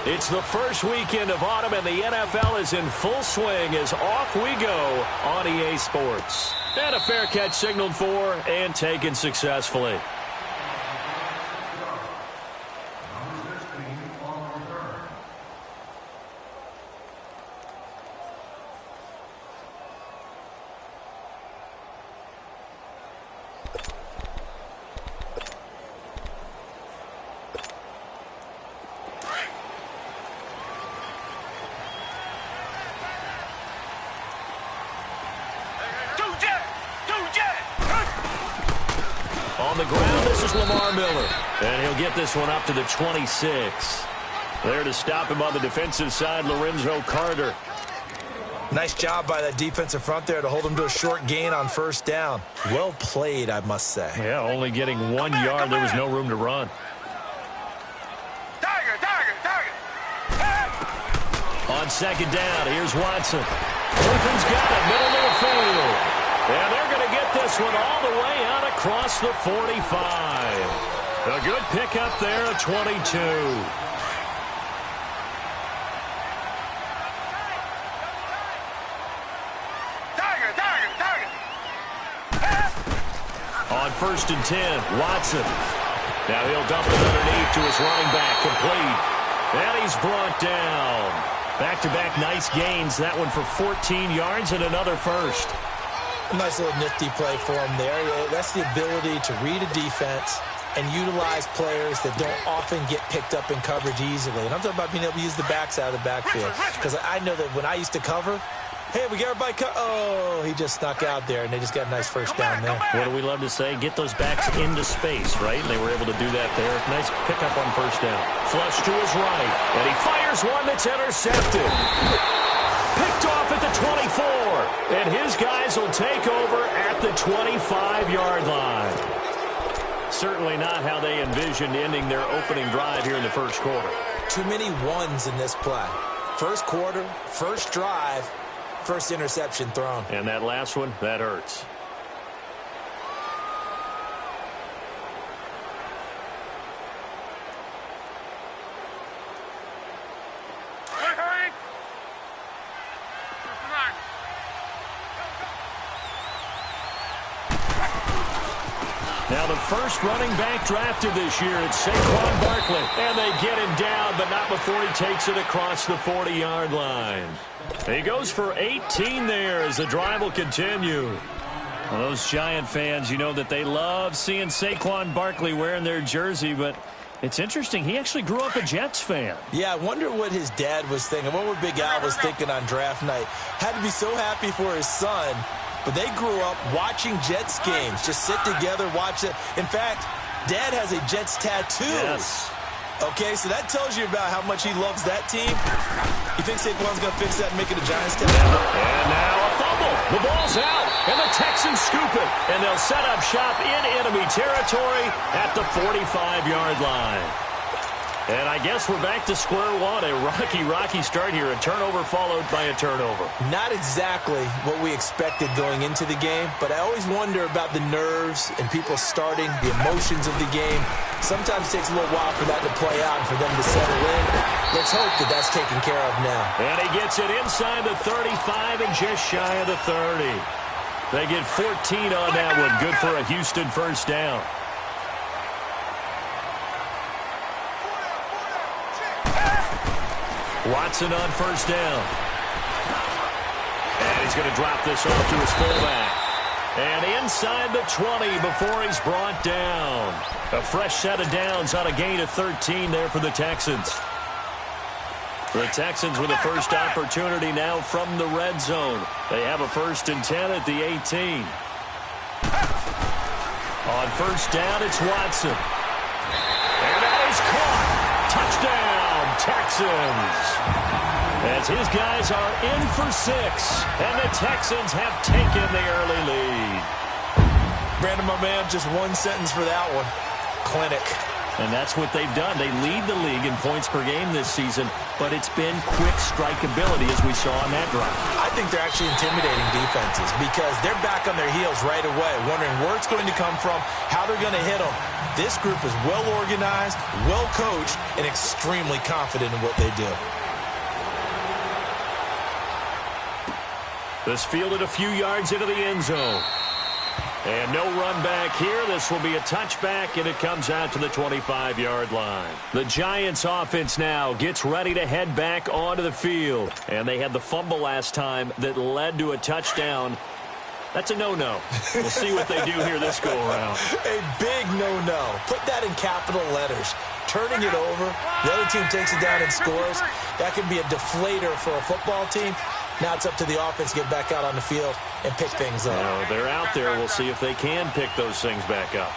It's the first weekend of autumn, and the NFL is in full swing as off we go on EA Sports. And a fair catch signaled for and taken successfully. On the ground, this is Lamar Miller. And he'll get this one up to the 26. There to stop him on the defensive side, Lorenzo Carter. Nice job by that defensive front there to hold him to a short gain on first down. Well played, I must say. Yeah, only getting 1 yard. There was no room to run. On second down, here's Watson. Griffin's got it, middle of the field. And they're going to get this one all the way out across the 45. A good pickup there at 22. On first and 10, Watson. Now he'll dump it underneath to his running back, complete. And he's brought down. Back-to-back nice gains. That one for 14 yards and another first. Nice little nifty play for him there. That's the ability to read a defense and utilize players that don't often get picked up in coverage easily. And I'm talking about being able to use the backs out of the backfield. Because I know that when I used to cover, hey, we got everybody oh, he just snuck out there, and they just got a nice first down there. What do we love to say? Get those backs into space, right? And they were able to do that there. Nice pickup on first down. Flush to his right, and he fires one that's intercepted. Picked off at the 24, and his guys will take over at the 25-yard line. Certainly not how they envisioned ending their opening drive here in the first quarter. Too many ones in this play. First quarter, first drive, first interception thrown. And that last one, that hurts. Now the first running back drafted this year, it's Saquon Barkley. And they get him down, but not before he takes it across the 40-yard line. He goes for 18 there as the drive will continue. Well, those Giant fans, you know that they love seeing Saquon Barkley wearing their jersey, but it's interesting. He actually grew up a Jets fan. Yeah, I wonder what his dad was thinking. What Big Al was thinking on draft night. Had to be so happy for his son. But they grew up watching Jets games. Just sit together, watch it. In fact, Dad has a Jets tattoo. Yes. Okay, so that tells you about how much he loves that team. You think Saquon's going to fix that and make it a Giants tattoo? And now a fumble. The ball's out, and the Texans scoop it. And they'll set up shop in enemy territory at the 45-yard line. And I guess we're back to square one. A rocky start here. A turnover followed by a turnover. Not exactly what we expected going into the game, but I always wonder about the nerves and people starting, the emotions of the game. Sometimes it takes a little while for that to play out and for them to settle in. Let's hope that that's taken care of now. And he gets it inside the 35 and just shy of the 30. They get 14 on that one. Good for a Houston first down. Watson on first down. And he's going to drop this off to his fullback. And inside the 20 before he's brought down. A fresh set of downs on a gain of 13 there for the Texans. The Texans with a first opportunity now from the red zone. They have a first and 10 at the 18. On first down, it's Watson. And that is caught. Touchdown. Texans, as his guys are in for 6, and the Texans have taken the early lead. Brandon, my man, just one sentence for that one. Clinic. And that's what they've done. They lead the league in points per game this season, but it's been quick strikeability as we saw on that drive. I think they're actually intimidating defenses because they're back on their heels right away, wondering where it's going to come from, how they're going to hit them. This group is well organized, well coached, and extremely confident in what they do. This fielded a few yards into the end zone. And no run back here. This will be a touchback, and it comes out to the 25-yard line. The Giants offense now gets ready to head back onto the field. And they had the fumble last time that led to a touchdown. That's a no-no. We'll see what they do here this go-around. A big no-no. Put that in capital letters. Turning it over, the other team takes it down and scores. That can be a deflator for a football team. Now it's up to the offense to get back out on the field and pick things up. Well, they're out there. We'll see if they can pick those things back up.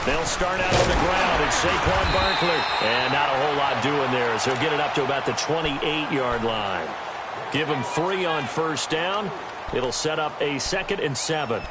They'll start out on the ground. It's Saquon Barkley. And not a whole lot doing there as he'll get it up to about the 28-yard line. Give him 3 on first down. It'll set up a 2nd and 7.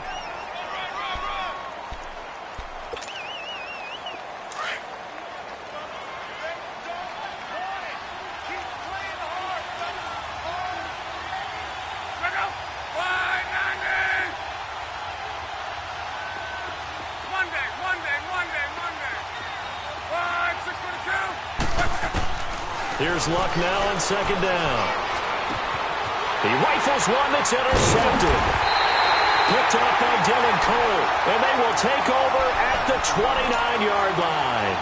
Here's Luck now on 2nd down. He rifles one that's intercepted. Picked up by Dylan Cole, and they will take over at the 29-yard line.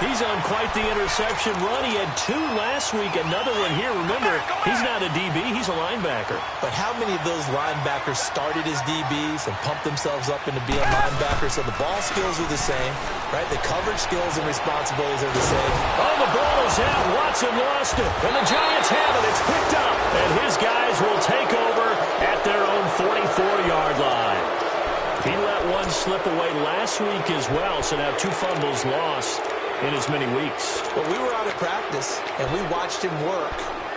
He's on quite the interception run. He had 2 last week, another one here. Remember, he's not a DB, he's a linebacker. But how many of those linebackers started as DBs and pumped themselves up into being linebackers? So the ball skills are the same, right? The coverage skills and responsibilities are the same. Oh, the ball is out. Watson lost it, and the Giants have it. It's picked up, and his guys will take over at their own 44-yard line. He let one slip away last week as well, so now 2 fumbles lost in as many weeks. Well, we were out at practice, and we watched him work.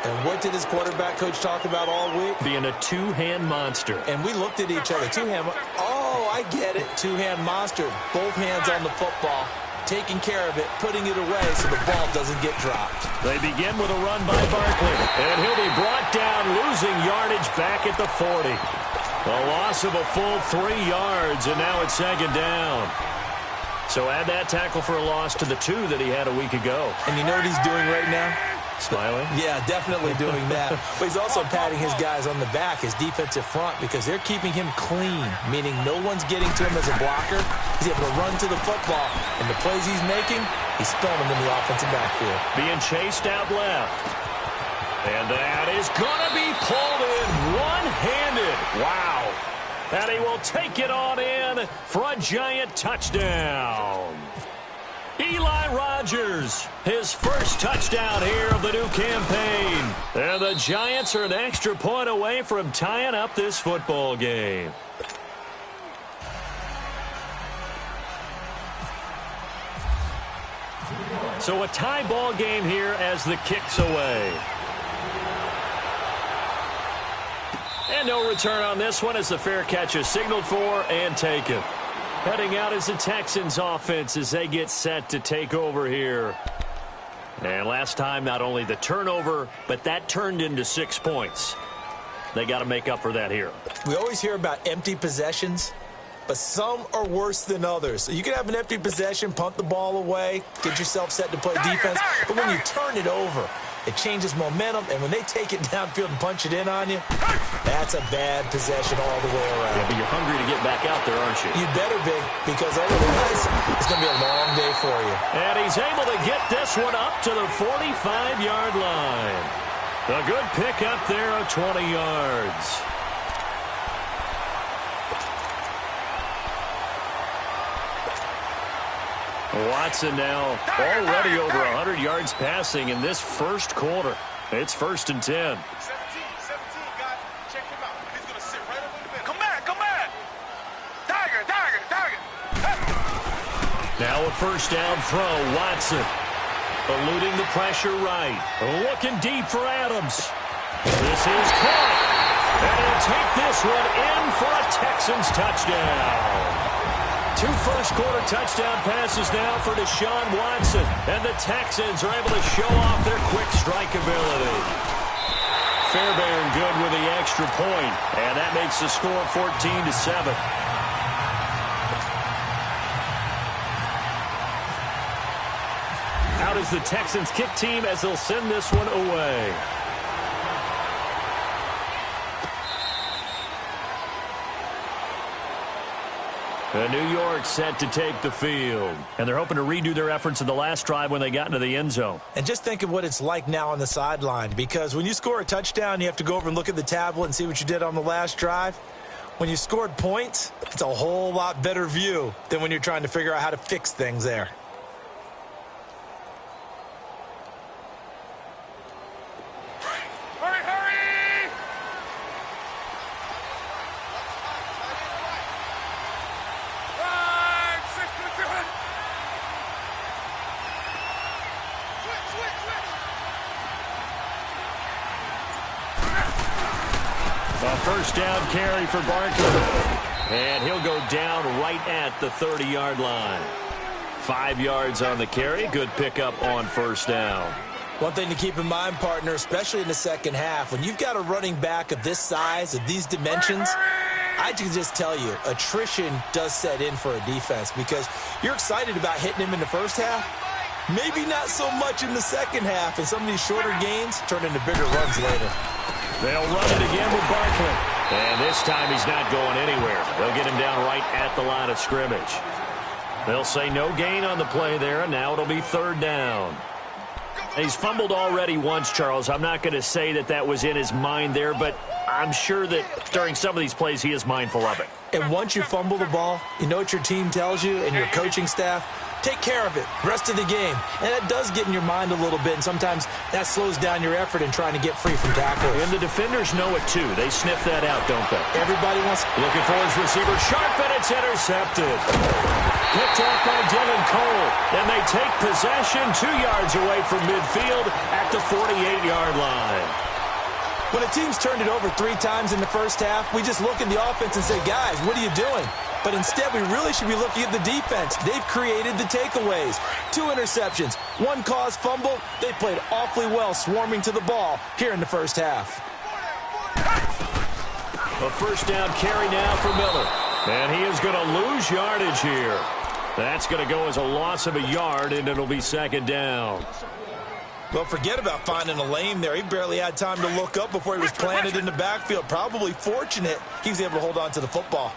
And what did his quarterback coach talk about all week? Being a 2-hand monster. And we looked at each other. 2-hand. Oh, I get it. 2-hand monster. Both hands on the football, taking care of it, putting it away so the ball doesn't get dropped. They begin with a run by Barkley. And he'll be brought down, losing yardage back at the 40. A loss of a full 3 yards, and now it's 2nd down. So add that tackle for a loss to the 2 that he had a week ago. And you know what he's doing right now? Smiling? Yeah, definitely doing that. But he's also patting his guys on the back, his defensive front, because they're keeping him clean, meaning no one's getting to him as a blocker. He's able to run to the football, and the plays he's making, he's spilling them in the offensive backfield. Being chased out left. And that is going to be pulled in one-handed. Wow. And he will take it on in for a Giant touchdown. Eli Rogers, his first touchdown here of the new campaign. And the Giants are an extra point away from tying up this football game. So a tie ball game here as the kick's away. And no return on this one as the fair catch is signaled for and taken. Heading out is the Texans offense as they get set to take over here. And last time, not only the turnover, but that turned into 6 points. They got to make up for that here. We always hear about empty possessions, but some are worse than others. So you can have an empty possession, punt the ball away, get yourself set to play defense. But when you turn it over, it changes momentum, and when they take it downfield and punch it in on you, that's a bad possession all the way around. Yeah, but you're hungry to get back out there, aren't you? You better be, because otherwise it's going to be a long day for you. And he's able to get this one up to the 45-yard line. A good pick up there of 20 yards. Watson now already over 100 yards passing in this first quarter. It's 1st and 10. 17, guys. Check him out. He's going to sit right over the middle. Come back, come back. Tiger. Now a first down throw, Watson. Eluding the pressure right. Looking deep for Adams. This is caught. And he'll take this one in for a Texans touchdown. 2 first-quarter touchdown passes now for Deshaun Watson. And the Texans are able to show off their quick strike ability. Fairbairn good with the extra point. And that makes the score 14-7. Out is the Texans kick team as they'll send this one away. And New York set to take the field. And they're hoping to redo their efforts in the last drive when they got into the end zone. And just think of what it's like now on the sideline, because when you score a touchdown, you have to go over and look at the tablet and see what you did on the last drive. When you scored points, it's a whole lot better view than when you're trying to figure out how to fix things there. A first down carry for Barkley. And he'll go down right at the 30-yard line. 5 yards on the carry. Good pickup on first down. One thing to keep in mind, partner, especially in the second half, when you've got a running back of this size, of these dimensions, I can just tell you, attrition does set in for a defense because you're excited about hitting him in the first half. Maybe not so much in the second half, and some of these shorter gains turn into bigger runs later. They'll run it again with Barkley. And this time he's not going anywhere. They'll get him down right at the line of scrimmage. They'll say no gain on the play there, and now it'll be third down. He's fumbled already once, Charles. I'm not going to say that that was in his mind there, but I'm sure that during some of these plays he is mindful of it. And once you fumble the ball, you know what your team tells you and your coaching staff? Take care of it, rest of the game. And that does get in your mind a little bit, and sometimes that slows down your effort in trying to get free from tackles. And the defenders know it, too. They sniff that out, don't they? Everybody wants... Looking for his receiver, sharp, and it's intercepted. Picked off by Dylan Cole. And they take possession 2 yards away from midfield at the 48-yard line. When a team's turned it over 3 times in the first half, we just look at the offense and say, guys, what are you doing? But instead, we really should be looking at the defense. They've created the takeaways. 2 interceptions, 1 caused fumble. They played awfully well swarming to the ball here in the first half. A first down carry now for Miller. And he is going to lose yardage here. That's going to go as a loss of a yard, and it'll be second down. Well, forget about finding a lane there. He barely had time to look up before he was planted in the backfield. Probably fortunate he was able to hold on to the football.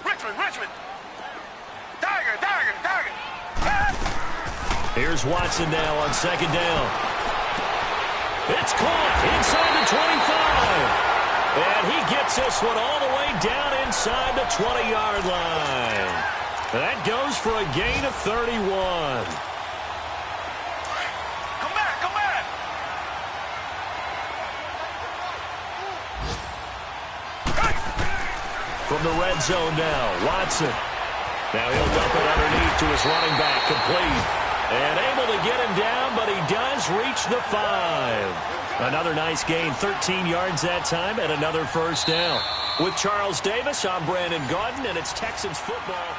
Richmond. Tiger. Here's Watson now on second down. It's caught inside the 25. And he gets this one all the way down inside the 20-yard line. That goes for a gain of 31. Come back. From the red zone now, Watson. Now he'll dump it underneath to his running back, complete. And able to get him down, but he does reach the 5. Another nice gain, 13 yards that time, and another first down. With Charles Davis, I'm Brandon Gaudin, and it's Texans football.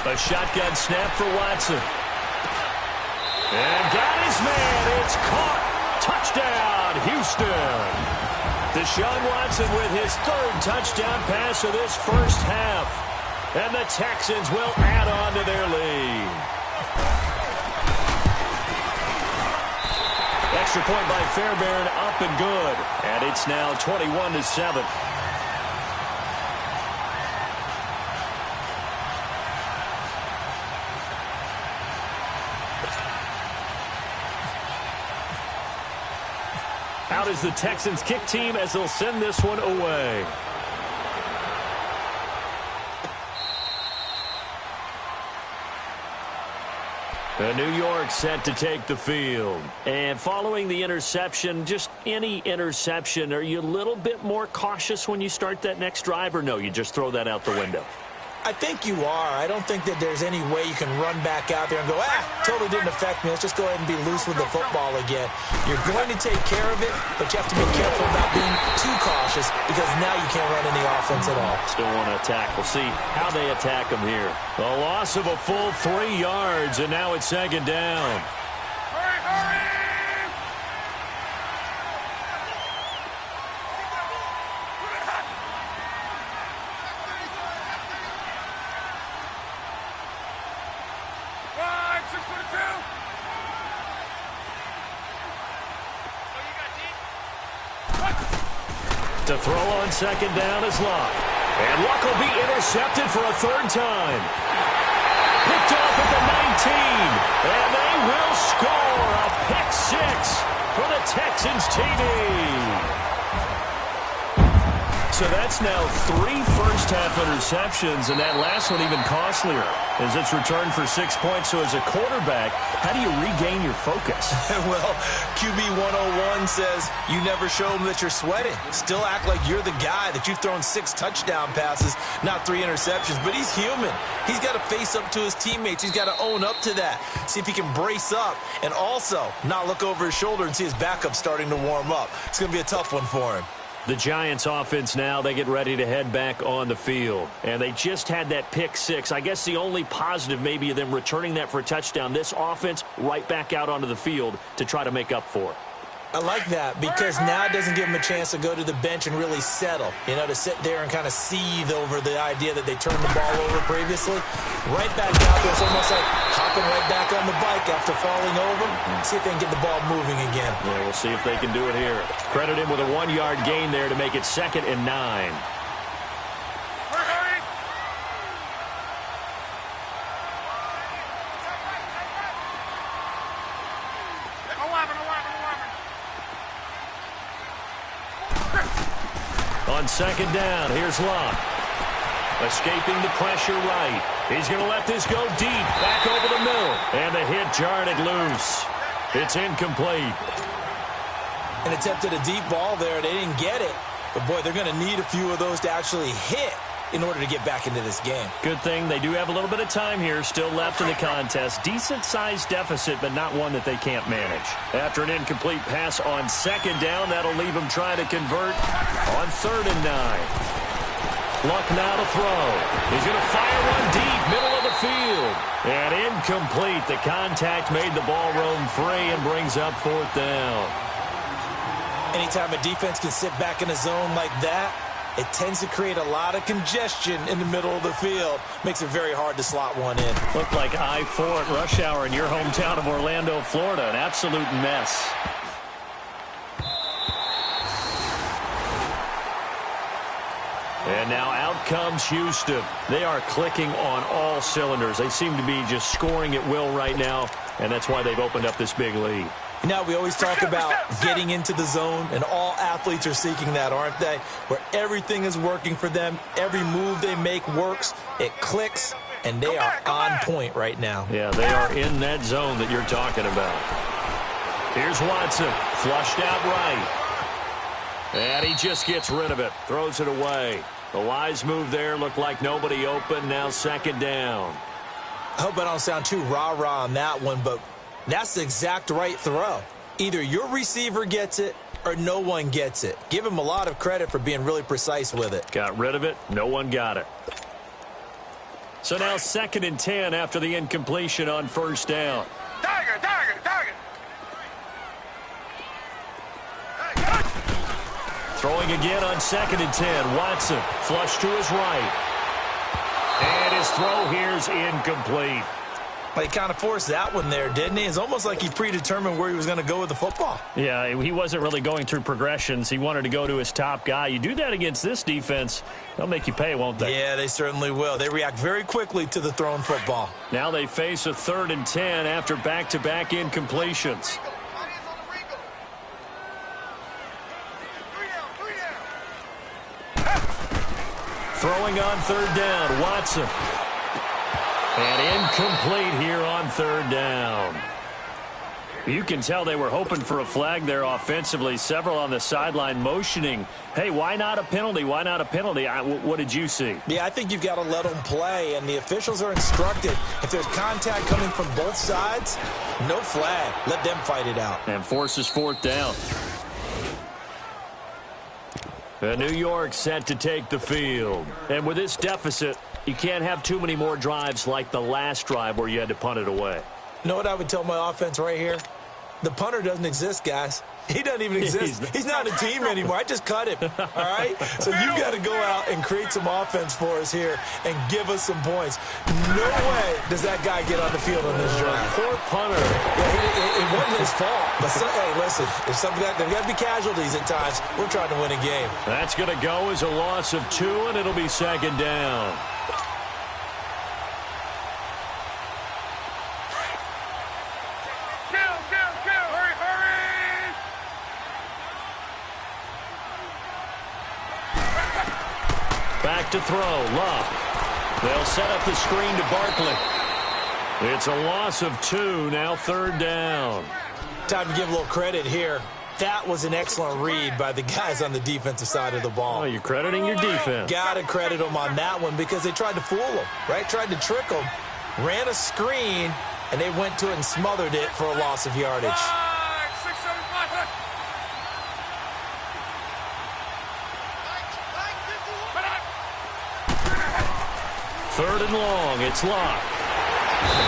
A shotgun snap for Watson. And got his man. It's caught. Touchdown, Houston. Deshaun Watson with his 3rd touchdown pass of this first half. And the Texans will add on to their lead. Extra point by Fairbairn, up and good. And it's now 21-7. Out is the Texans kick team as they'll send this one away. New York set to take the field. And following the interception, just any interception, are you a little bit more cautious when you start that next drive, or no, you just throw that out the window? I think you are. I don't think that there's any way you can run back out there and go, totally didn't affect me. Let's just go ahead and be loose with the football again. You're going to take care of it, but you have to be careful about being too cautious because now you can't run any offense at all. Still want to attack. We'll see how they attack them here. A loss of a full 3 yards, and now it's second down. Hurry, hurry! To throw on second down is Luck. And Luck will be intercepted for a third time. Picked off at the 19. And they will score a pick six for the Texans TD. So that's now 3 first-half interceptions, and that last one even costlier as it's returned for 6 points. So as a quarterback, how do you regain your focus? Well, QB 101 says you never show them that you're sweating. Still act like you're the guy, that you've thrown 6 touchdown passes, not 3 interceptions. But he's human. He's got to face up to his teammates. He's got to own up to that. See if he can brace up and also not look over his shoulder and see his backup starting to warm up. It's going to be a tough one for him. The Giants offense now, they get ready to head back on the field. And they just had that pick six. I guess the only positive maybe of them returning that for a touchdown. This offense right back out onto the field to try to make up for it. I like that because now it doesn't give them a chance to go to the bench and really settle, to sit there and kind of seethe over the idea that they turned the ball over previously. Right back out there, it's almost like hopping right back on the bike after falling over. See if they can get the ball moving again. Yeah, we'll see if they can do it here. Credit him with a 1-yard gain there to make it 2nd and 9. On second down, here's Luck. Escaping the pressure right. He's going to let this go deep, back over the middle. And the hit jarred it loose. It's incomplete. And attempted a deep ball there. They didn't get it. But, boy, they're going to need a few of those to actually hit in order to get back into this game. Good thing they do have a little bit of time here still left in the contest. Decent-sized deficit, but not one that they can't manage. After an incomplete pass on second down, that'll leave them trying to convert on 3rd and 9. Luck now to throw. He's going to fire one deep, middle of the field. And incomplete. The contact made the ball roam free and brings up 4th down. Anytime a defense can sit back in a zone like that, it tends to create a lot of congestion in the middle of the field. Makes it very hard to slot one in. Looked like I-4 at rush hour in your hometown of Orlando, Florida. An absolute mess. And now out comes Houston. They are clicking on all cylinders. They seem to be just scoring at will right now, and that's why they've opened up this big lead. Now, we always talk about getting into the zone, and all athletes are seeking that, aren't they? Where everything is working for them. Every move they make works. It clicks, and they are on point right now. Yeah, they are in that zone that you're talking about. Here's Watson, flushed out right. And he just gets rid of it, throws it away. The wise move there, looked like nobody open, now 2nd down. I hope I don't sound too rah-rah on that one, but that's the exact right throw. Either your receiver gets it or no one gets it. Give him a lot of credit for being really precise with it. Got rid of it. No one got it. So now 2nd and 10 after the incompletion on 1st down. Tiger, tiger, tiger. Throwing again on 2nd and 10. Watson flush to his right. And his throw here's incomplete. But he kind of forced that one there, didn't he? It's almost like he predetermined where he was going to go with the football. Yeah, he wasn't really going through progressions. He wanted to go to his top guy. You do that against this defense, they'll make you pay, won't they? Yeah, they certainly will. They react very quickly to the thrown football. Now they face a 3rd and 10 after back-to-back incompletions. Throwing on 3rd down, Watson. And incomplete here on third down. You can tell they were hoping for a flag there offensively. Several on the sideline motioning, hey, why not a penalty? Why not a penalty? What did you see? Yeah, I think you've got to let them play, and the officials are instructed. If there's contact coming from both sides, no flag. Let them fight it out. And forces fourth down. New York set to take the field. And with this deficit, you can't have too many more drives like the last drive where you had to punt it away. You know what I would tell my offense right here? The punter doesn't exist, guys. He doesn't even exist. He's not a team anymore. I just cut him, all right? So you've got to go out and create some offense for us here and give us some points. No way does that guy get on the field on this drive. Poor punter. Yeah, it wasn't his fault. But, hey, listen, there's got to be casualties at times. We're trying to win a game. That's going to go as a loss of 2, and it'll be second down. Back to throw, Love. They'll set up the screen to Barkley. It's a loss of 2, now third down. Time to give a little credit here. That was an excellent read by the guys on the defensive side of the ball. Oh, you're crediting your defense. Got to credit them on that one because they tried to fool them, right? Tried to trick them, ran a screen, and they went to it and smothered it for a loss of yardage. Third and long, it's Locke.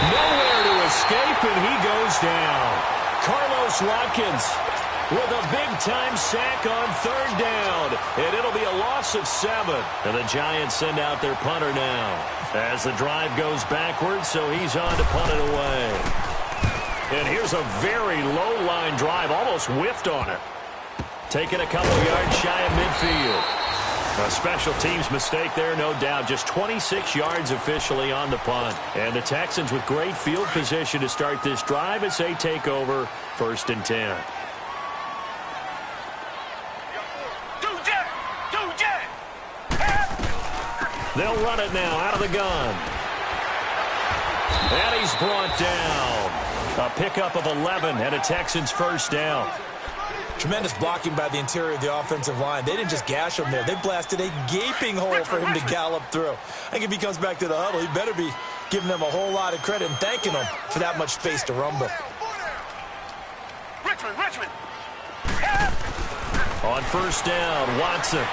Nowhere to escape, and he goes down. Carlos Watkins with a big-time sack on third down. And it'll be a loss of 7. And the Giants send out their punter now. As the drive goes backwards, so he's on to punt it away. And here's a very low-line drive, almost whiffed on it. Taking a couple yards shy of midfield. A special teams mistake there, no doubt. Just 26 yards officially on the punt. And the Texans with great field position to start this drive as they take over 1st and 10. They'll run it now out of the gun. And he's brought down. A pickup of 11 and a Texans first down. Tremendous blocking by the interior of the offensive line. They didn't just gash him there. They blasted a gaping hole for him to gallop through. I think if he comes back to the huddle, he better be giving them a whole lot of credit and thanking them for that much space to rumble. Richmond. On first down, Watson.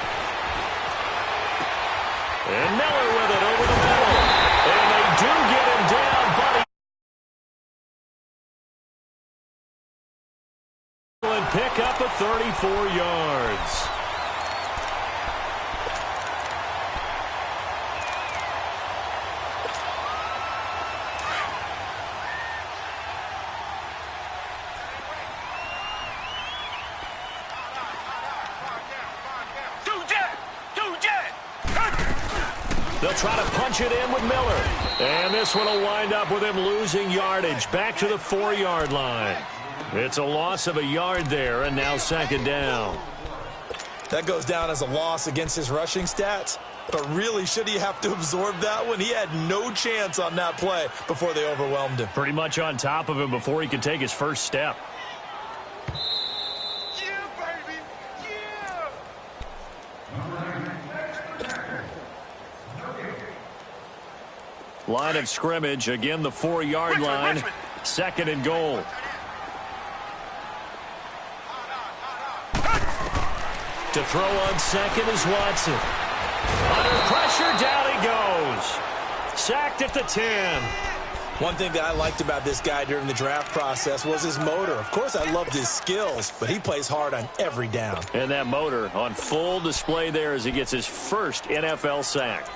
And Miller with it over the middle. And they do get him down, buddy. And pick up a 34 yards. They'll try to punch it in with Miller. And this one will wind up with him losing yardage back to the 4-yard line. It's a loss of a yard there, and now second down. That goes down as a loss against his rushing stats. But really, should he have to absorb that one? He had no chance on that play before they overwhelmed him. Pretty much on top of him before he could take his first step. Line of scrimmage, again the 4-yard line. Second and goal. To throw on second is Watson. Under pressure, down he goes. Sacked at the 10. One thing that I liked about this guy during the draft process was his motor. Of course, I loved his skills, but he plays hard on every down. And that motor on full display there as he gets his first NFL sack.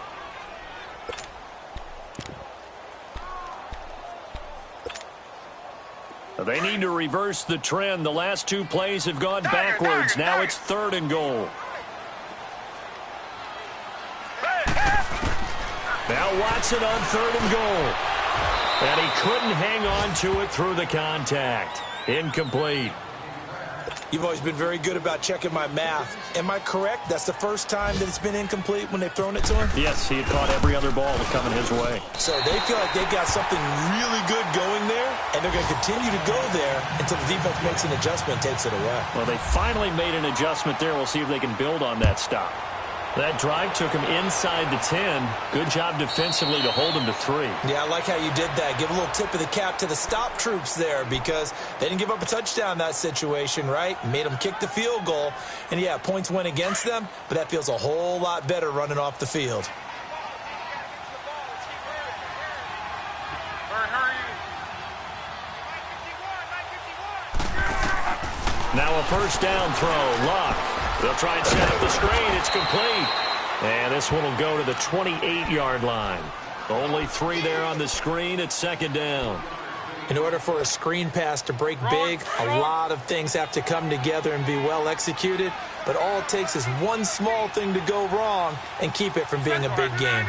They need to reverse the trend. The last 2 plays have gone backwards. Now it's third and goal. Now Watson on third and goal. And he couldn't hang on to it through the contact. Incomplete. You've always been very good about checking my math. Am I correct? That's the first time that it's been incomplete when they've thrown it to him? Yes, he had caught every other ball coming his way. So they feel like they've got something really good going there, and they're going to continue to go there until the defense makes an adjustment and takes it away. Well, they finally made an adjustment there. We'll see if they can build on that stop. That drive took him inside the 10. Good job defensively to hold him to 3. Yeah, I like how you did that. Give a little tip of the cap to the stop troops there because they didn't give up a touchdown in that situation, right? Made them kick the field goal. And, yeah, points went against them, but that feels a whole lot better running off the field. Now a first down throw. Luck. They'll try and set up the screen. It's complete. And this one will go to the 28-yard line. Only 3 there on the screen. It's second down. In order for a screen pass to break big, a lot of things have to come together and be well executed. But all it takes is one small thing to go wrong and keep it from being a big game.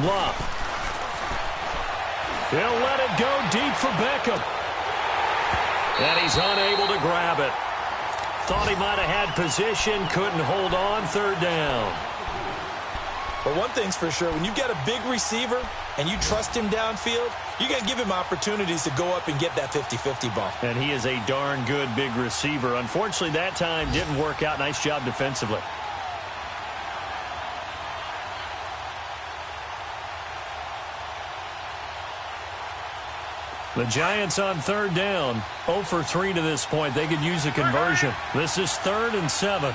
Love. He'll let it go deep for Beckham. And he's unable to grab it. Thought he might have had position, couldn't hold on, third down. But one thing's for sure, when you get a big receiver and you trust him downfield, you got to give him opportunities to go up and get that 50-50 ball. And he is a darn good big receiver. Unfortunately, that time didn't work out. Nice job defensively. The Giants on third down, 0 for 3 to this point. They could use a conversion. This is 3rd and 7.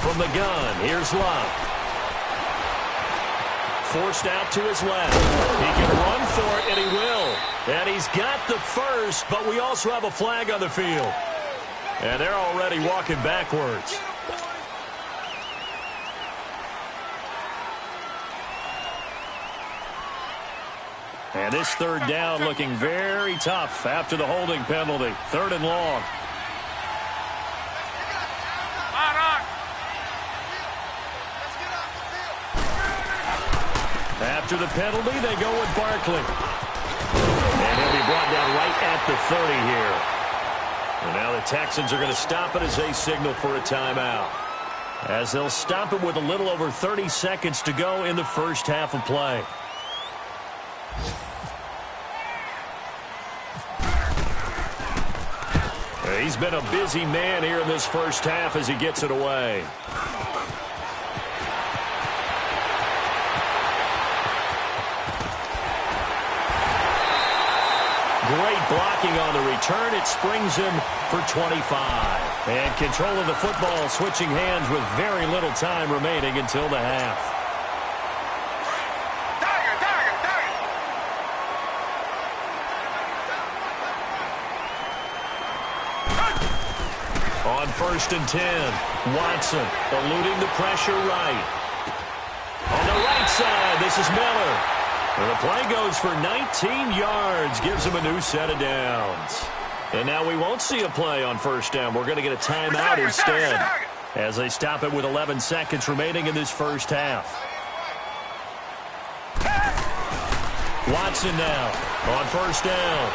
From the gun, here's Luck. Forced out to his left. He can run for it, and he will. And he's got the first, but we also have a flag on the field. And they're already walking backwards. And this third down looking very tough after the holding penalty. 3rd and long. After the penalty, they go with Barkley. And he'll be brought down right at the 30 here. And now the Texans are going to stop it as they signal for a timeout. As they'll stop it with a little over 30 seconds to go in the first half of play. He's been a busy man here in this first half as he gets it away. Great blocking on the return. It springs him for 25. And control of the football switching hands with very little time remaining until the half. On 1st and 10, Watson eluding the pressure right. On the right side, this is Miller. And the play goes for 19 yards, gives him a new set of downs. And now we won't see a play on 1st down. We're going to get a timeout instead as they stop it with 11 seconds remaining in this first half. Watson now on 1st down.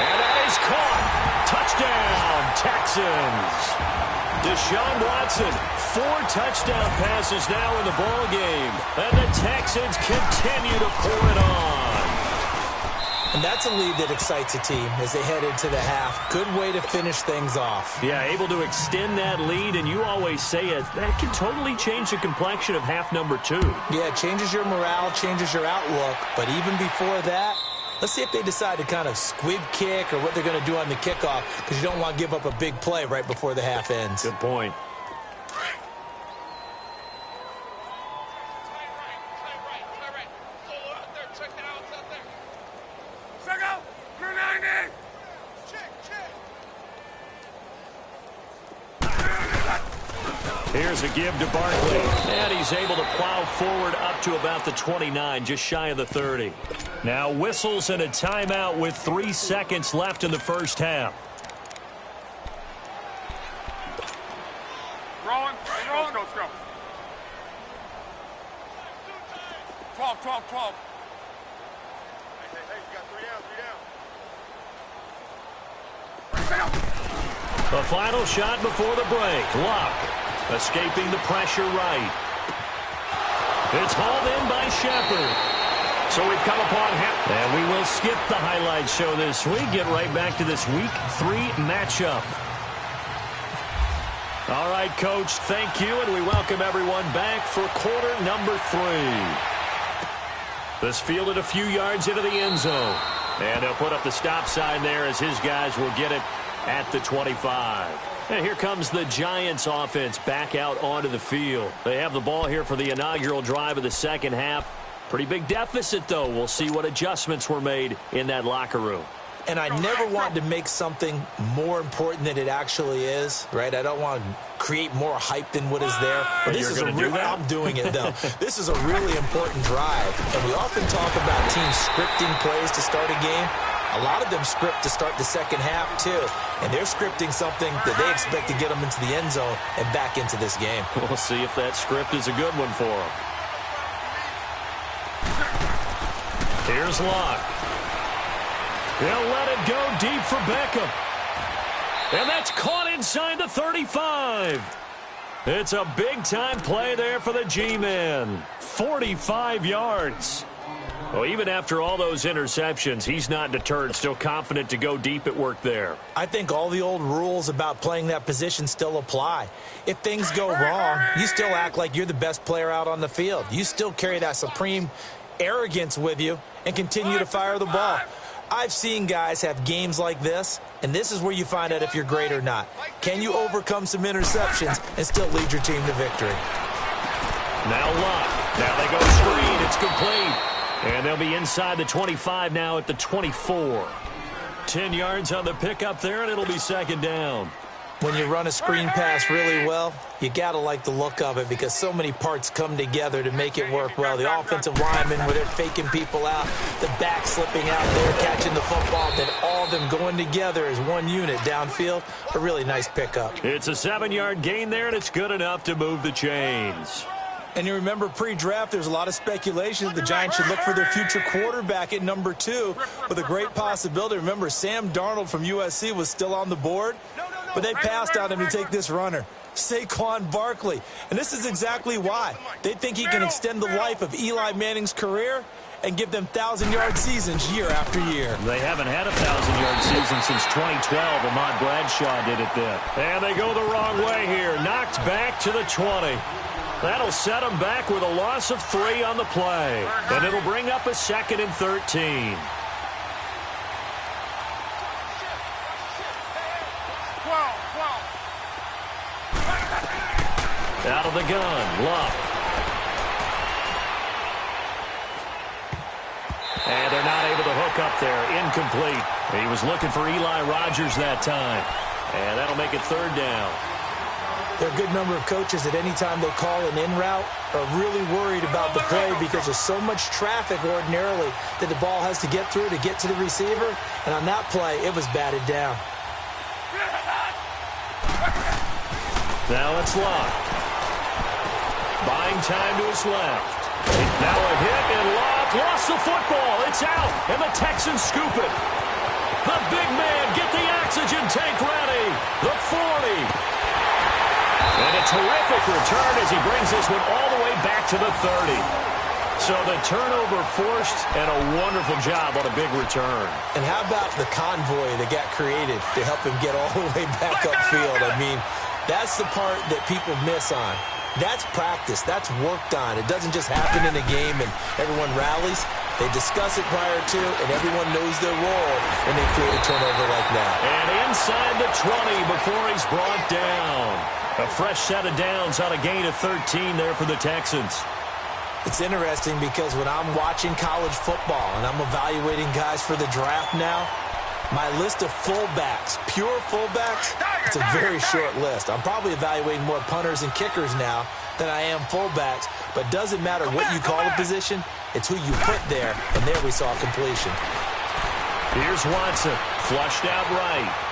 And that is caught. Touchdown, Texans. Deshaun Watson, 4 touchdown passes now in the ball game. And the Texans continue to pour it on. And that's a lead that excites a team as they head into the half. Good way to finish things off. Yeah, able to extend that lead, and you always say it, that can totally change the complexion of half number 2. Yeah, it changes your morale, changes your outlook. But even before that, let's see if they decide to kind of squib kick or what they're going to do on the kickoff, because you don't want to give up a big play right before the half ends. Good point. Check out, 90. Here's a give to Barkley. And he's able to plow forward up to about the 29, just shy of the 30. Now whistles and a timeout with 3 seconds left in the first half. Throwing. Let's go. 12. Hey, you got 3 down. The final shot before the break. Luck escaping the pressure right. It's hauled in by Shepard. So we've come upon half. And we will skip the highlight show this week. Get right back to this Week 3 matchup. All right, Coach, thank you, and we welcome everyone back for quarter number 3. This fielded a few yards into the end zone. And he'll put up the stop sign there as his guys will get it at the 25. And here comes the Giants offense back out onto the field. They have the ball here for the inaugural drive of the second half. Pretty big deficit, though. We'll see what adjustments were made in that locker room. And I never want to make something more important than it actually is, right? I don't want to create more hype than what is there. But this is I'm doing it, though. This is a really important drive. And we often talk about teams scripting plays to start a game. A lot of them script to start the second half, too. And they're scripting something that they expect to get them into the end zone and back into this game. We'll see if that script is a good one for them. Here's Locke. He'll let it go deep for Beckham. And that's caught inside the 35. It's a big-time play there for the G-Men. 45 yards. Well, even after all those interceptions, he's not deterred, still confident to go deep at work there. I think all the old rules about playing that position still apply. If things go wrong, you still act like you're the best player out on the field. You still carry that supreme arrogance with you and continue to fire the ball. I've seen guys have games like this, and this is where you find out if you're great or not. Can you overcome some interceptions and still lead your team to victory? Now Locke. Now they go screen. It's complete. And they'll be inside the 25 now at the 24. 10 yards on the pickup there, and it'll be second down. When you run a screen pass really well, you got to like the look of it because so many parts come together to make it work well. The offensive linemen, where they're faking people out, the back slipping out there, catching the football, then all of them going together as one unit downfield. A really nice pickup. It's a 7-yard gain there, and it's good enough to move the chains. And you remember pre-draft, there's a lot of speculation that the Giants should look for their future quarterback at number 2 with a great possibility. Remember, Sam Darnold from USC was still on the board, but they passed on him to take this runner, Saquon Barkley. And this is exactly why. They think he can extend the life of Eli Manning's career and give them 1,000-yard seasons year after year. They haven't had a 1,000-yard season since 2012. Ahmad Bradshaw did it then. And they go the wrong way here. Knocked back to the 20. That'll set them back with a loss of 3 on the play. And it'll bring up a 2nd and 13. 12. Out of the gun, Luck. And they're not able to hook up there. Incomplete. He was looking for Eli Rogers that time. And that'll make it 3rd down. There are a good number of coaches that any time they call an in route are really worried about the play because there's so much traffic ordinarily that the ball has to get through to get to the receiver. And on that play, it was batted down. Now it's Locke. Buying time to his left. Now a hit, and Locke lost the football. It's out, and the Texans scoop it. The big man, get the oxygen tank ready. The 40. And a terrific return as he brings this one all the way back to the 30. So the turnover forced, and a wonderful job on a big return. And how about the convoy that got created to help him get all the way back upfield? I mean, that's the part that people miss on. That's practice. That's worked on. It doesn't just happen in a game and everyone rallies. They discuss it prior to, and everyone knows their role when they create a turnover like that. And inside the 20 before he's brought down. A fresh set of downs on a gain of 13 there for the Texans. It's interesting because when I'm watching college football and I'm evaluating guys for the draft now, My list of fullbacks, pure fullbacks, it's a very short list. I'm probably evaluating more punters and kickers now than I am fullbacks, but doesn't matter what you call a position, it's who you put there, and there we saw completion. Here's Watson, flushed out right.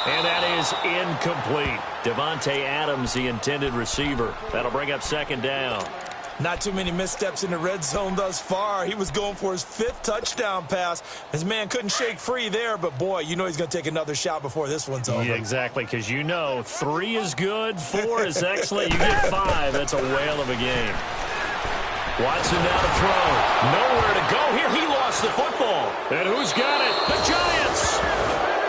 And that is incomplete. Devontae Adams, the intended receiver. That'll bring up second down. Not too many missteps in the red zone thus far. He was going for his 5th touchdown pass. His man couldn't shake free there, but boy, you know he's going to take another shot before this one's over. Yeah, exactly, because you know 3 is good, 4 is excellent. You get 5. That's a whale of a game. Watson now to throw. Nowhere to go here. He lost the football. And who's got it? The Giants.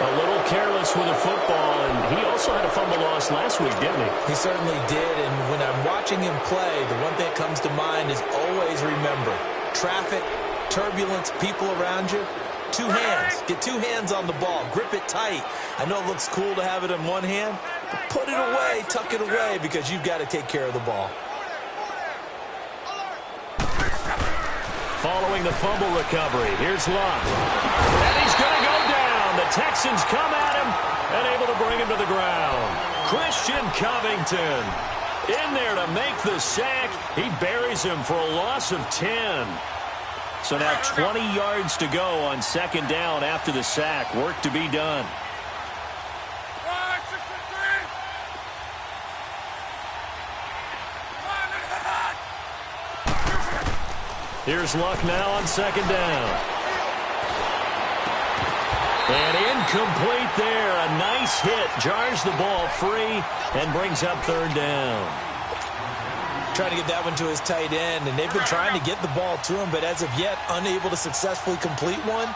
A little careless with the football, and he also had a fumble loss last week, didn't he? He certainly did, and when I'm watching him play, the one thing that comes to mind is always remember, traffic, turbulence, people around you, 2 hands. Get 2 hands on the ball. Grip it tight. I know it looks cool to have it in one hand, but put it away, tuck it away, because you've got to take care of the ball. Following the fumble recovery, here's Luck. And he's going to go down. The Texans come at him and able to bring him to the ground. Christian Covington in there to make the sack. He buries him for a loss of 10. So now 20 yards to go on second down after the sack. Work to be done. Here's Luck now on second down. And incomplete there. A nice hit. Jars the ball free and brings up third down. Trying to get that one to his tight end, and they've been trying to get the ball to him, but as of yet, unable to successfully complete one.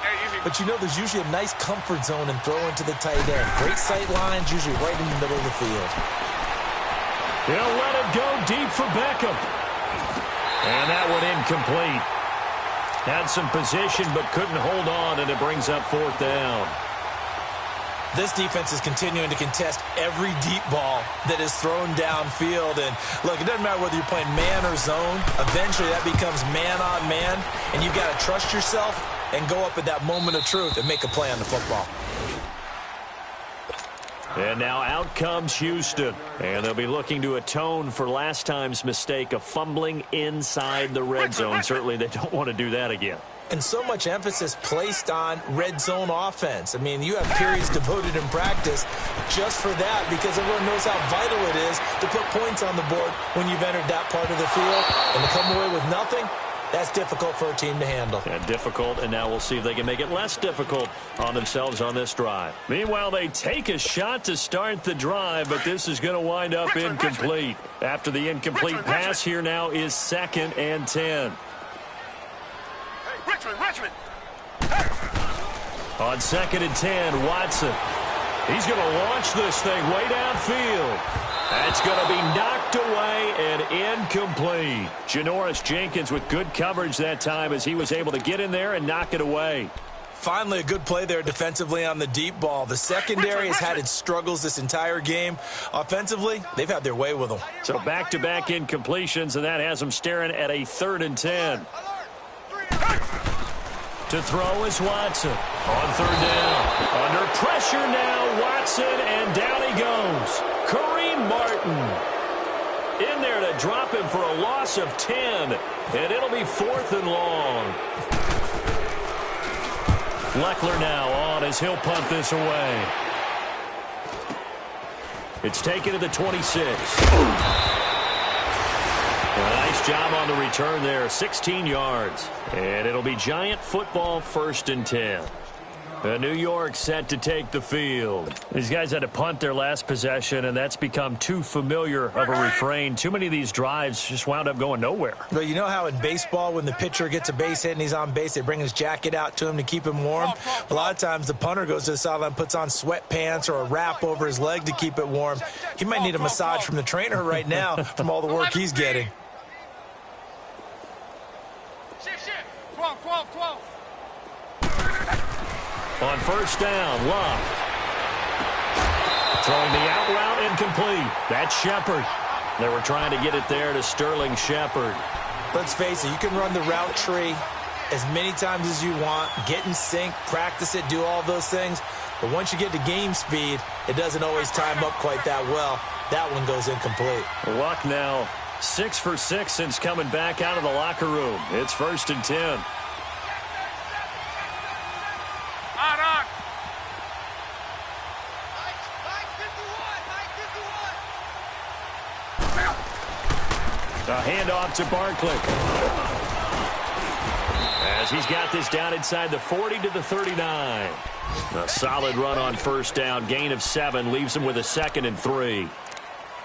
But you know there's usually a nice comfort zone in throwing to the tight end. Great sight lines, usually right in the middle of the field. He'll let it go deep for Beckham. And that one incomplete. Had some position but couldn't hold on, and it brings up fourth down. This defense is continuing to contest every deep ball that is thrown downfield. And look, it doesn't matter whether you're playing man or zone. Eventually that becomes man on man, and you've got to trust yourself and go up at that moment of truth and make a play on the football. And now out comes Houston. And they'll be looking to atone for last time's mistake of fumbling inside the red zone. Certainly they don't want to do that again. And so much emphasis placed on red zone offense. I mean, you have periods devoted in practice just for that, because everyone knows how vital it is to put points on the board when you've entered that part of the field. And to come away with nothing, that's difficult for a team to handle. Yeah, difficult, and now we'll see if they can make it less difficult on themselves on this drive. Meanwhile, they take a shot to start the drive, but this is going to wind up incomplete. After the incomplete pass, here now is 2nd and 10. Richmond. On 2nd and 10, Watson. He's going to launch this thing way downfield. That's going to be knocked away and incomplete. Janoris Jenkins with good coverage that time as he was able to get in there and knock it away. Finally, a good play there defensively on the deep ball. The secondary has had its struggles this entire game. Offensively, they've had their way with them. So back-to-back incompletions, and that has them staring at a 3rd and 10. To throw is Watson on 3rd down. Under pressure now, Watson, and down he goes. Kareem Martin in there to drop him for a loss of 10, and it'll be 4th and long. Leckler now on as he'll punt this away. It's taken to the 26. A nice job on the return there, 16 yards. And it'll be Giant football, 1st and 10. New York set to take the field. These guys had to punt their last possession, and that's become too familiar of a refrain. Too many of these drives just wound up going nowhere. But you know how in baseball, when the pitcher gets a base hit and he's on base, they bring his jacket out to him to keep him warm? A lot of times the punter goes to the sideline, puts on sweatpants or a wrap over his leg to keep it warm. He might need a massage from the trainer right now from all the work he's getting. 12. On 1st down, Love. Throwing the out route incomplete. That's Shepard. They were trying to get it there to Sterling Shepard. Let's face it, you can run the route tree as many times as you want, get in sync, practice it, do all those things. But once you get to game speed, it doesn't always time up quite that well. That one goes incomplete. Luck now 6 for 6 since coming back out of the locker room. It's 1st and 10. A handoff to Barkley. As he's got this down inside the 40 to the 39. A solid run on 1st down. Gain of 7 leaves him with a 2nd and 3.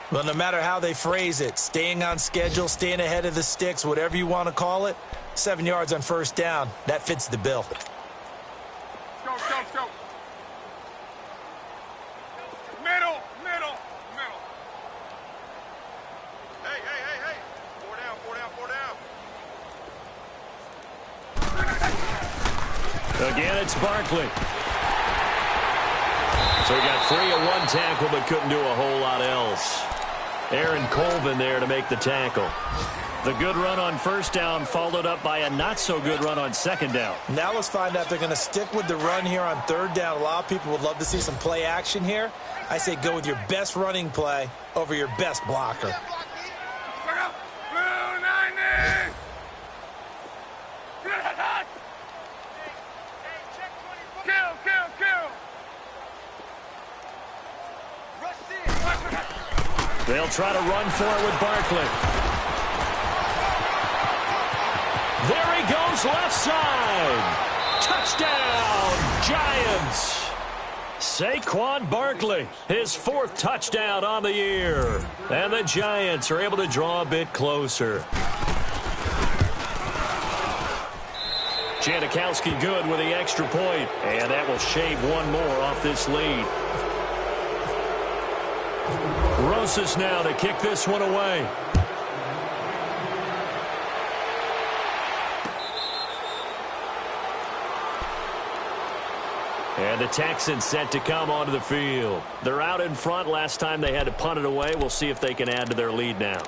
Well, no matter how they phrase it, staying on schedule, staying ahead of the sticks, whatever you want to call it, 7 yards on 1st down, that fits the bill. Go. Middle. Hey. 4 down. Again, it's Barkley. So he got free of 1 tackle, but couldn't do a whole lot else. Aaron Colvin there to make the tackle. The good run on 1st down followed up by a not-so-good run on 2nd down. Now let's find out if they're going to stick with the run here on 3rd down. A lot of people would love to see some play action here. I say go with your best running play over your best blocker. They'll try to run for it with Barkley. There he goes, left side. Touchdown, Giants. Saquon Barkley, his 4th touchdown on the year. And the Giants are able to draw a bit closer. Janikowski good with the extra point, and that will shave 1 more off this lead. Rosas now to kick this one away. And the Texans set to come onto the field. They're out in front. Last time they had to punt it away. We'll see if they can add to their lead now.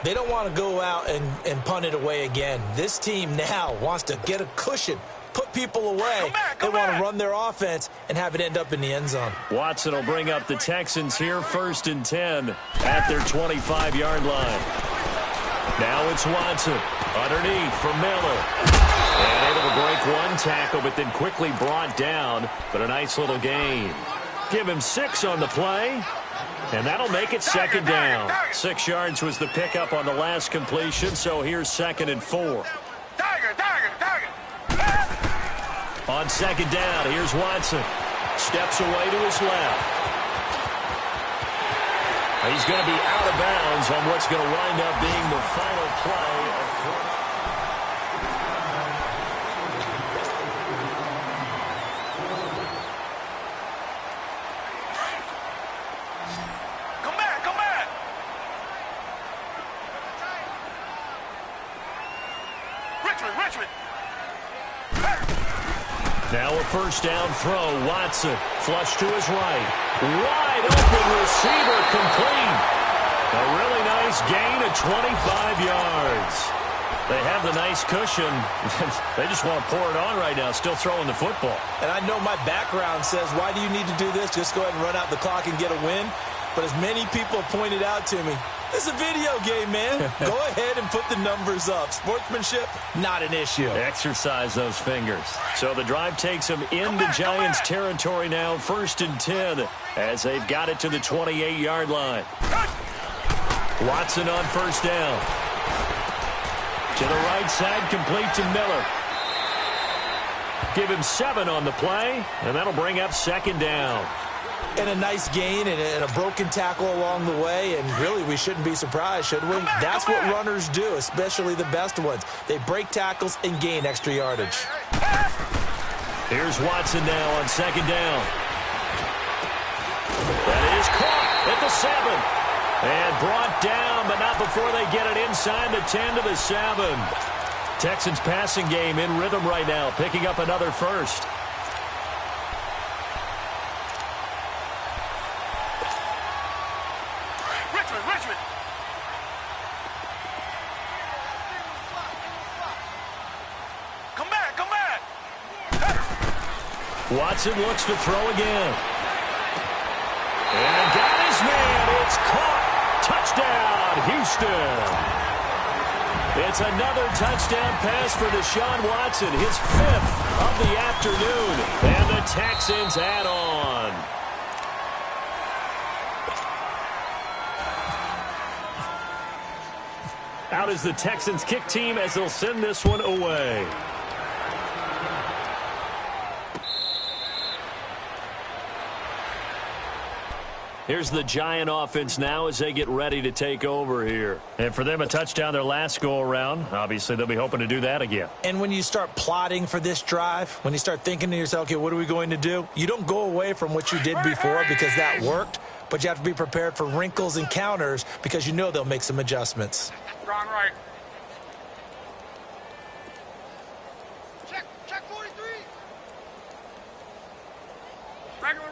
They don't want to go out and punt it away again. This team now wants to get a cushion, put people away. They want to run their offense and have it end up in the end zone. Watson will bring up the Texans here, 1st and 10 at their 25-yard line. Now it's Watson underneath for Miller. And able to break 1 tackle, but then quickly brought down. But a nice little gain. Give him 6 on the play. And that'll make it 2nd down. 6 yards was the pickup on the last completion, so here's 2nd and 4. On 2nd down, here's Watson. Steps away to his left. He's going to be out of bounds on what's going to wind up being the final play of Richmond. Now a 1st down throw. Watson flush to his right. Wide open receiver complete. A really nice gain of 25 yards. They have the nice cushion. They just want to pour it on right now, still throwing the football. And I know my background says, why do you need to do this? Just go ahead and run out the clock and get a win. But as many people pointed out to me, it's a video game, man. Go ahead and put the numbers up. Sportsmanship, not an issue. Exercise those fingers. So the drive takes them into Giants territory now, 1st and 10, as they've got it to the 28-yard line. Watson on 1st down. To the right side, complete to Miller. Give him 7 on the play, and that'll bring up 2nd down. And a nice gain and a broken tackle along the way, and really we shouldn't be surprised, should we? That's what runners do, especially the best ones. They break tackles and gain extra yardage. Here's Watson now on 2nd down. That is caught at the 7. And brought down, but not before they get it inside the 10 to the 7. Texans passing game in rhythm right now, picking up another 1st. Richmond. Come back. Watson looks to throw again. And got his man. It's caught. Touchdown, Houston. It's another touchdown pass for Deshaun Watson, his 5th of the afternoon. And the Texans add on. Out is the Texans kick team as they'll send this one away. Here's the Giant offense now as they get ready to take over here. And for them, a touchdown their last go-around. Obviously, they'll be hoping to do that again. And when you start plotting for this drive, when you start thinking to yourself, okay, what are we going to do? You don't go away from what you did before because that worked, but you have to be prepared for wrinkles and counters because you know they'll make some adjustments. Gone right. Check 43. Regular.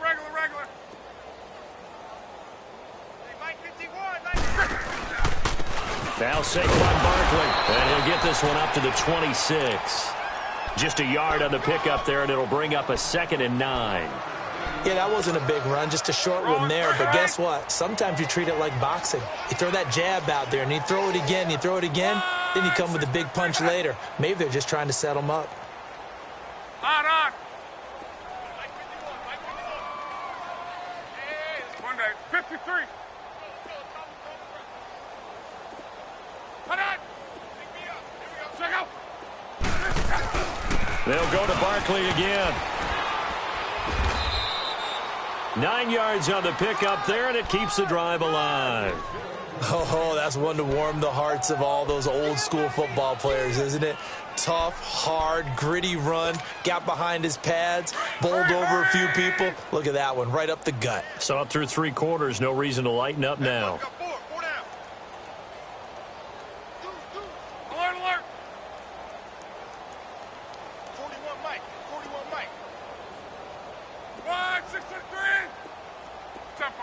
Now Saquon Barkley, and he'll get this one up to the 26. Just a yard on the pickup there, and it'll bring up a 2nd and 9. Yeah, that wasn't a big run, just a short one there. But guess what? Sometimes you treat it like boxing. You throw that jab out there, and you throw it again, then you come with a big punch later. Maybe they're just trying to set them up. On. One day, 53. They'll go to Barkley again. 9 yards on the pickup there, and it keeps the drive alive. Oh, that's one to warm the hearts of all those old-school football players, isn't it? Tough, hard, gritty run, got behind his pads, bowled over a few people. Look at that one, right up the gut. Saw it through 3 quarters, no reason to lighten up now. Alert. 41 Mike. 163. Tempo.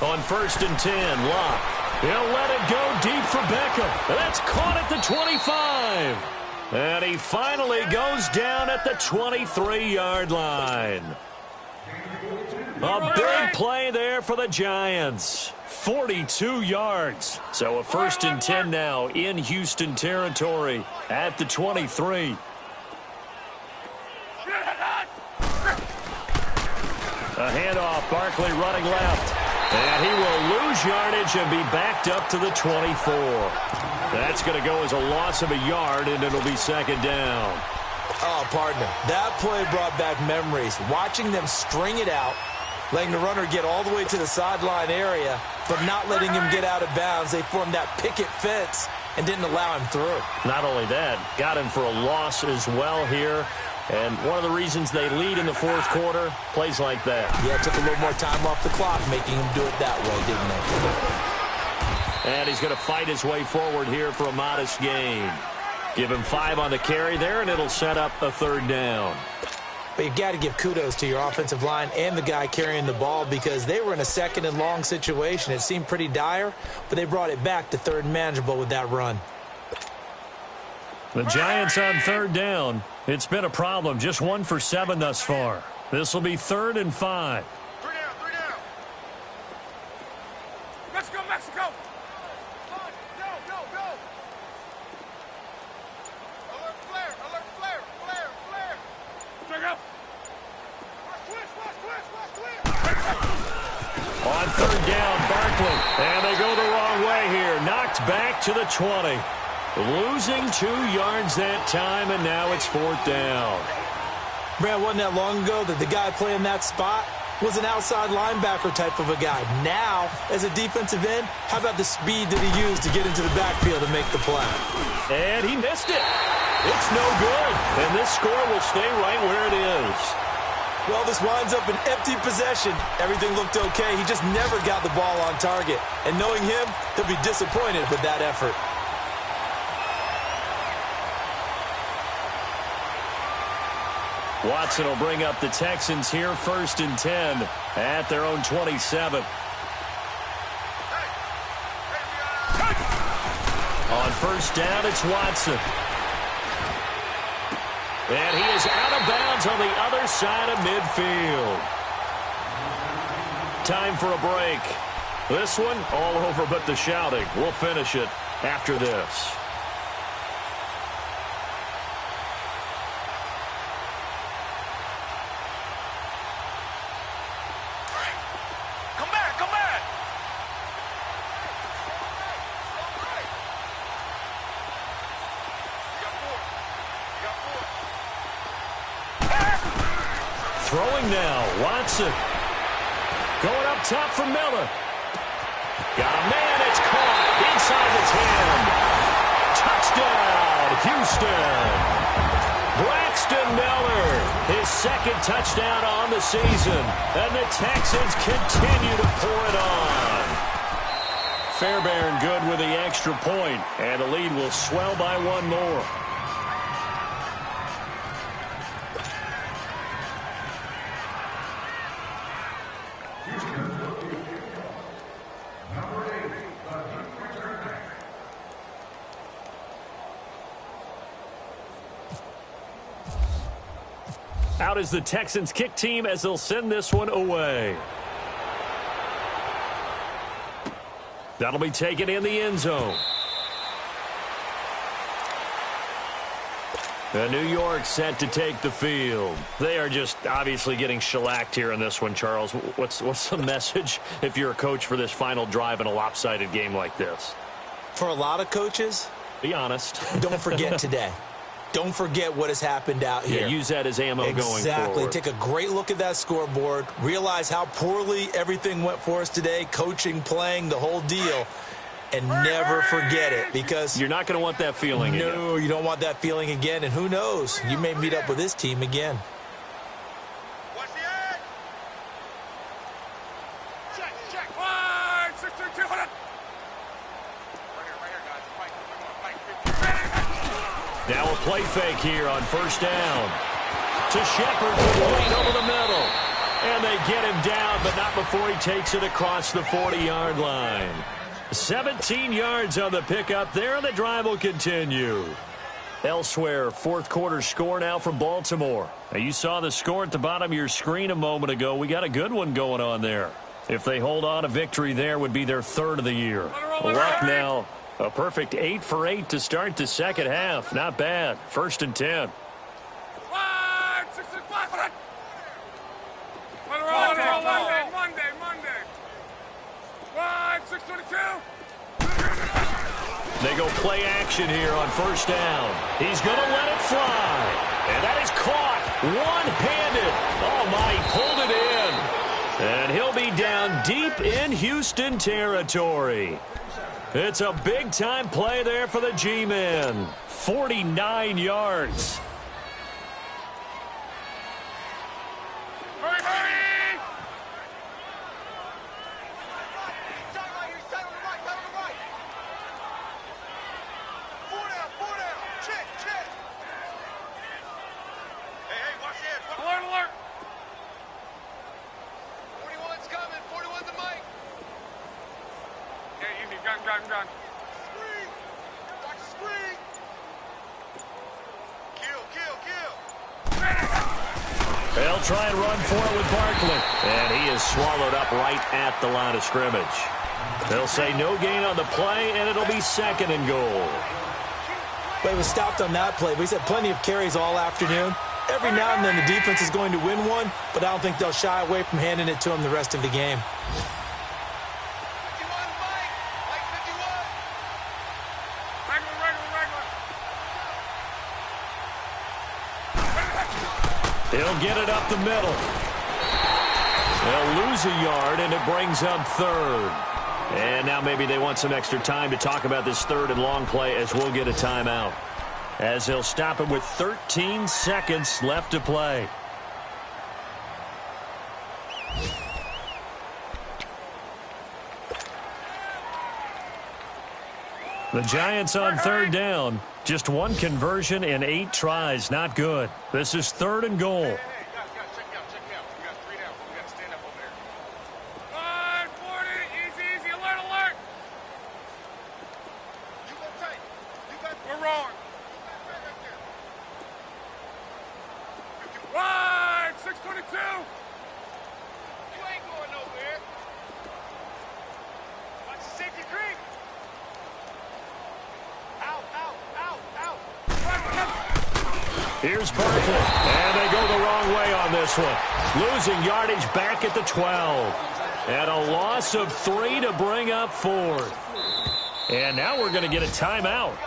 On 1st and 10, Locke. He'll let it go deep for Beckham. That's caught at the 25. And he finally goes down at the 23-yard line. A big play there for the Giants. 42 yards. So a 1st and 10 now in Houston territory at the 23. A handoff, Barkley running left. And he will lose yardage and be backed up to the 24. That's going to go as a loss of a yard, and it'll be 2nd down. Oh, partner, that play brought back memories. Watching them string it out, letting the runner get all the way to the sideline area, but not letting him get out of bounds. They formed that picket fence and didn't allow him through. Not only that, got him for a loss as well here. And one of the reasons they lead in the 4th quarter, plays like that. Yeah, it took a little more time off the clock, making him do it that way, didn't it? And he's going to fight his way forward here for a modest gain. Give him 5 on the carry there, and it'll set up a 3rd down. But you've got to give kudos to your offensive line and the guy carrying the ball because they were in a 2nd and long situation. It seemed pretty dire, but they brought it back to 3rd and manageable with that run. The Giants on 3rd down. It's been a problem. Just 1 for 7 thus far. This will be 3rd and 5. 3 down. Let's go, Mexico. Go. Alert flare. Check out. Twist. On 3rd down, Barkley. And they go the wrong way here. Knocked back to the 20. Losing 2 yards that time, and now it's 4th down. Brad, wasn't that long ago that the guy playing that spot was an outside linebacker type of a guy. Now, as a defensive end, how about the speed that he used to get into the backfield and make the play? And he missed it. It's no good. And this score will stay right where it is. Well, this winds up an empty possession. Everything looked okay. He just never got the ball on target. And knowing him, he'll be disappointed with that effort. Watson will bring up the Texans here, 1st and 10 at their own 27. On 1st down, it's Watson. And he is out of bounds on the other side of midfield. Time for a break. This one, all over but the shouting. We'll finish it after this. Come back, come back. Throwing now, Watson. Going up top for Miller. Got a man, it's caught inside the 10. Touchdown, Houston. Braxton Miller, his second touchdown on the season. And the Texans continue to pour it on. Fairbairn good with the extra point, and the lead will swell by one more. Out is the Texans kick team as they'll send this one away. That'll be taken in the end zone. And New York set to take the field. They are just obviously getting shellacked here in this one, Charles. What's the message if you're a coach for this final drive in a lopsided game like this? For a lot of coaches, be honest. Don't forget today. Don't forget what has happened out here. Yeah, use that as ammo going forward. Exactly. Take a great look at that scoreboard. Realize how poorly everything went for us today. Coaching, playing, the whole deal. And never forget it, because you're not going to want that feeling again. No, you don't want that feeling again. And who knows? You may meet up with this team again. Watch the edge. Check, check. 1, 6, 2, 2, hold it. Right here, guys. Fight. Now a play fake here on first down. To Shepard with Wayne over the middle. And they get him down, but not before he takes it across the 40-yard line. 17 yards on the pickup there, and the drive will continue. Elsewhere, fourth quarter score now from Baltimore. Now, you saw the score at the bottom of your screen a moment ago. We got a good one going on there. If they hold on, a victory there would be their third of the year. Luck now. A perfect 8 for 8 to start the second half. Not bad. First and 10. 1, 6, 5, hold it. Monday. 1, 6, 22. They go play action here on first down. He's going to let it fly. And that is caught one-handed. Oh, my, he pulled it in. And he'll be down deep in Houston territory. It's a big-time play there for the G-Men. 49 yards. Hurry! Alert! 41's coming. 41's a mic. Yeah, easy. Gun. Screen. Watch the screen. Kill. They'll try and run for it with Barkley. And he is swallowed up right at the line of scrimmage. They'll say no gain on the play, and it'll be second and goal. But he was stopped on that play. But he's had plenty of carries all afternoon. Every now and then the defense is going to win one, but I don't think they'll shy away from handing it to him the rest of the game. 51, Mike. Mike 51. Regular. He'll get it up the middle. They'll lose a yard, and it brings up third. And now maybe they want some extra time to talk about this third and long play, as we'll get a timeout. As he'll stop it with 13 seconds left to play. The Giants on third down. Just one conversion in 8 tries. Not good. This is third and goal. Hey, guys, check out. We got 3 down. We got to stand up over there. 140. Easy. Alert. You go tight. We're wrong. You ain't going nowhere. Watch the safety creep. Out, out, out, out. Here's Barkley, and they go the wrong way on this one. Losing yardage back at the 12. And a loss of 3 to bring up 4th. And now we're going to get a timeout.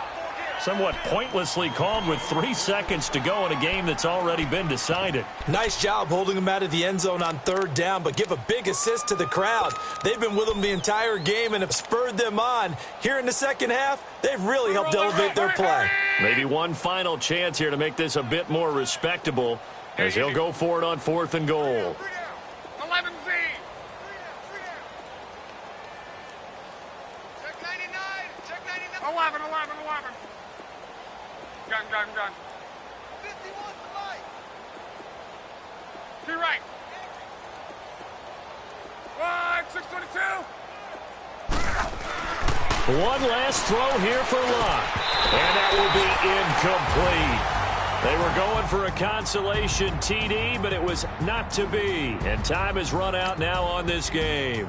Somewhat pointlessly called with 3 seconds to go in a game that's already been decided. Nice job holding them out of the end zone on 3rd down, but give a big assist to the crowd. They've been with them the entire game and have spurred them on. Here in the second half, they've really helped elevate their play. Maybe one final chance here to make this a bit more respectable as they'll go for it on 4th and goal. 11Z. Check 99. Check 99. 11. Gun. 51 to light. To right. 622. One last throw here for Locke. And that will be incomplete. They were going for a consolation TD, but it was not to be. And time has run out now on this game.